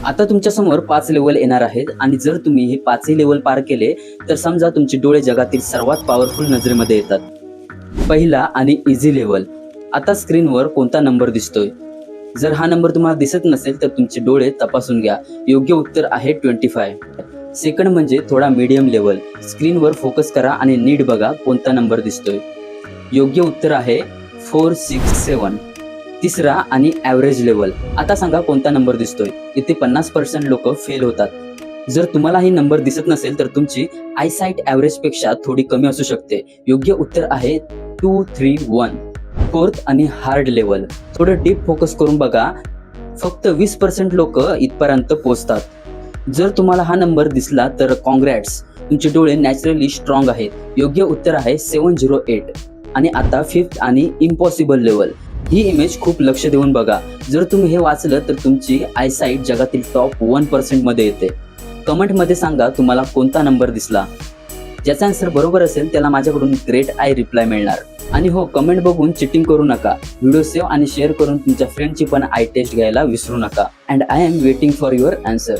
आता तुमच्या समोर 5 लेवल येणार आहेत आणि जर तुम्ही हे 5ही लेवल पार केले तर समजा तुमचे डोळे जगातील सर्वात पॉवरफुल नजरेमध्ये येतात. पहिला आणि इझी लेवल. आता स्क्रीनवर कोणता नंबर दिसतोय? जर हा नंबर तुम्हाला दिसत नसेल तर तुमचे डोळे तपासून घ्या. योग्य उत्तर आहे 25. सेकंड म्हणजे थोडा मीडियम लेवल. स्क्रीनवर फोकस करा आणि नीट बघा कोणता नंबर दिसतोय. योग्य उत्तर आहे 4, 6, 7. तिसरा आणि ॲव्हरेज लेवल. आता सांगा कोणता नंबर दिसतोय? इथे 50% लोक फेल होतात. जर तुम्हाला ही नंबर दिसत नसेल तर तुमची आयसाईट ॲव्हरेज पेक्षा थोडी कमी असू शकते. योग्य उत्तर आहे 2, 3, 1. फोर्थ आणि हार्ड लेवल. थोडं डीप फोकस करून बघा. फक्त 20% लोक इथपर्यंत पोहोचतात. जर तुम्हाला हा नंबर दिसला तर कॉंग्रॅट्स, तुमचे डोळे नॅचरली स्ट्रॉंग आहेत. योग्य उत्तर आहे 708. आणि आता फिफ्थ आणि इम्पॉसिबल लेवल. ही इमेज खूप लक्ष देऊन बघा. जर तुम्ही हे वाचलं तर तुमची आयसाईट जगातील टॉप 1% मध्ये येते. कमेंटमध्ये सांगा तुम्हाला कोणता नंबर दिसला. ज्याचा आन्सर बरोबर असेल त्याला माझ्याकडून ग्रेट आय रिप्लाय मिळणार. आणि हो, कमेंट बघून चिटिंग करू नका. व्हिडिओ सेव्ह आणि शेअर करून तुमच्या फ्रेंडची पण आय टेस्ट घ्यायला विसरू नका. And I am waiting for your answer.